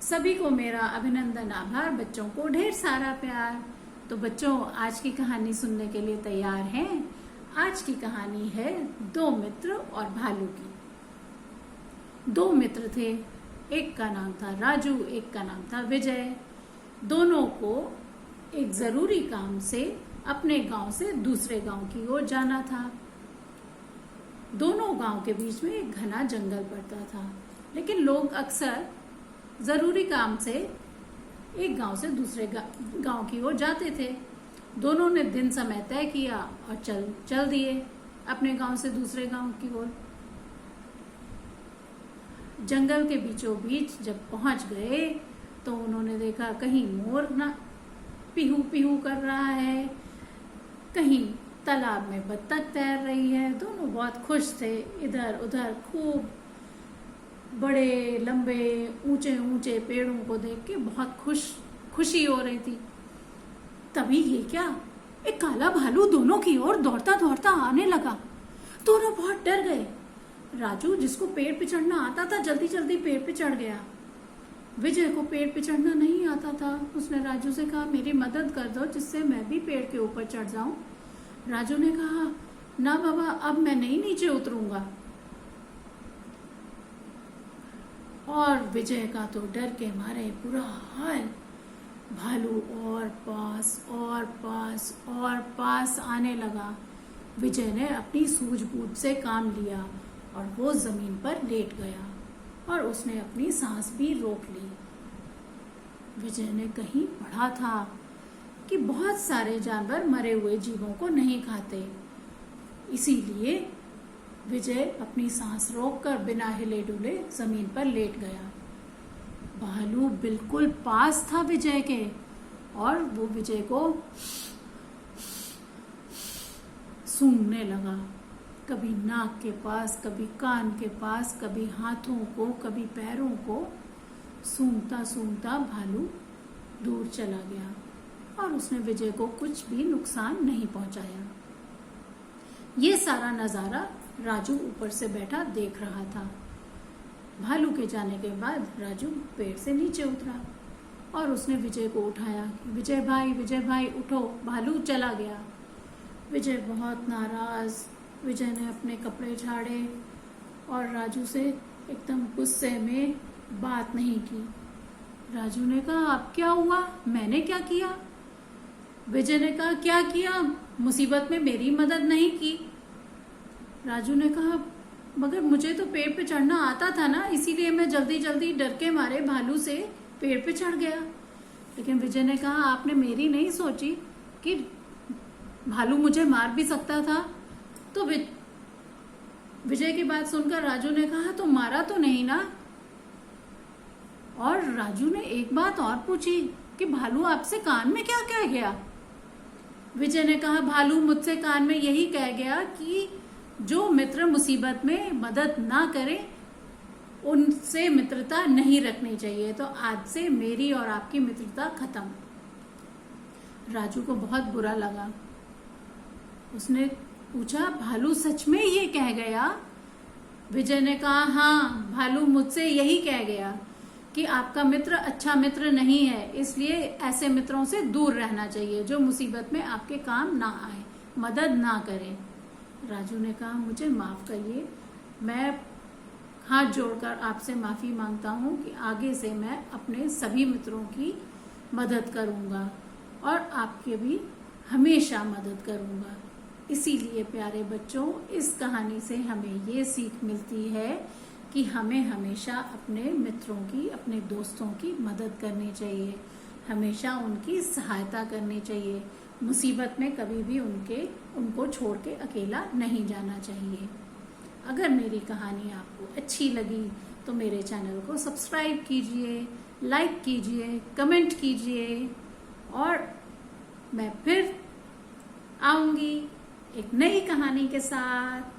सभी को मेरा अभिनंदन, आभार, बच्चों को ढेर सारा प्यार। तो बच्चों, आज की कहानी सुनने के लिए तैयार हैं? आज की कहानी है दो मित्र और भालू की। दो मित्र थे, एक का नाम था राजू, एक का नाम था विजय। दोनों को एक जरूरी काम से अपने गांव से दूसरे गांव की ओर जाना था। दोनों गांव के बीच में एक घना जंगल पड़ता था, लेकिन लोग अक्सर जरूरी काम से एक गांव से दूसरे गांव की ओर जाते थे। दोनों ने दिन समय तय किया और चल दिए अपने गांव से दूसरे गांव की ओर। जंगल के बीचों बीच जब पहुंच गए तो उन्होंने देखा कहीं मोर ना पीहू पीहू कर रहा है, कहीं तालाब में बत्तख तैर रही है। दोनों बहुत खुश थे। इधर उधर खूब बड़े लंबे ऊंचे ऊंचे पेड़ों को देख के बहुत खुशी हो रही थी। तभी ये क्या, एक काला भालू दोनों की ओर दौड़ता दौड़ता आने लगा। दोनों बहुत डर गए। राजू, जिसको पेड़ पे चढ़ना आता था, जल्दी जल्दी पेड़ पे चढ़ गया। विजय को पेड़ पे चढ़ना नहीं आता था। उसने राजू से कहा, मेरी मदद कर दो जिससे मैं भी पेड़ के ऊपर चढ़ जाऊं। राजू ने कहा, ना बाबा, अब मैं नहीं नीचे उतरूंगा। और विजय का तो डर के मारे बुरा हाल। भालू और पास आने लगा। विजय ने अपनी सूझबूझ से काम लिया और वो जमीन पर लेट गया और उसने अपनी सांस भी रोक ली। विजय ने कहीं पढ़ा था कि बहुत सारे जानवर मरे हुए जीवों को नहीं खाते, इसीलिए विजय अपनी सांस रोककर बिना हिले डुले जमीन पर लेट गया। भालू बिल्कुल पास था विजय के और वो विजय को सूंघने लगा, कभी नाक के पास, कभी कान के पास, कभी हाथों को, कभी पैरों को। सूंघता सूंघता भालू दूर चला गया और उसने विजय को कुछ भी नुकसान नहीं पहुंचाया। ये सारा नजारा राजू ऊपर से बैठा देख रहा था। भालू के जाने के बाद राजू पेड़ से नीचे उतरा और उसने विजय को उठाया। विजय भाई उठो, भालू चला गया। विजय बहुत नाराज। विजय ने अपने कपड़े झाड़े और राजू से एकदम गुस्से में बात नहीं की। राजू ने कहा, अब क्या हुआ, मैंने क्या किया? विजय ने कहा, क्या किया, मुसीबत में मेरी मदद नहीं की। राजू ने कहा, मगर मुझे तो पेड़ पे चढ़ना आता था ना, इसीलिए मैं जल्दी जल्दी डर के मारे भालू से पेड़ पे चढ़ गया। लेकिन विजय ने कहा, आपने मेरी नहीं सोची कि भालू मुझे मार भी सकता था? तो विजय की बात सुनकर राजू ने कहा, तो मारा तो नहीं ना? और राजू ने एक बात और पूछी कि भालू आपसे कान में क्या कह गया? विजय ने कहा, भालू मुझसे कान में यही कह गया कि जो मित्र मुसीबत में मदद ना करे उनसे मित्रता नहीं रखनी चाहिए, तो आज से मेरी और आपकी मित्रता खत्म। राजू को बहुत बुरा लगा। उसने पूछा, भालू सच में ये कह गया? विजय ने कहा, हाँ, भालू मुझसे यही कह गया कि आपका मित्र अच्छा मित्र नहीं है, इसलिए ऐसे मित्रों से दूर रहना चाहिए जो मुसीबत में आपके काम ना आए, मदद ना करें। राजू ने कहा, मुझे माफ करिए, मैं हाथ जोड़कर आपसे माफी मांगता हूँ कि आगे से मैं अपने सभी मित्रों की मदद करूँगा और आपके भी हमेशा मदद करूँगा। इसीलिए प्यारे बच्चों, इस कहानी से हमें ये सीख मिलती है कि हमें हमेशा अपने मित्रों की, अपने दोस्तों की मदद करनी चाहिए, हमेशा उनकी सहायता करनी चाहिए। मुसीबत में कभी भी उनको छोड़ के अकेला नहीं जाना चाहिए। अगर मेरी कहानी आपको अच्छी लगी तो मेरे चैनल को सब्सक्राइब कीजिए, लाइक कीजिए, कमेंट कीजिए और मैं फिर आऊंगी एक नई कहानी के साथ।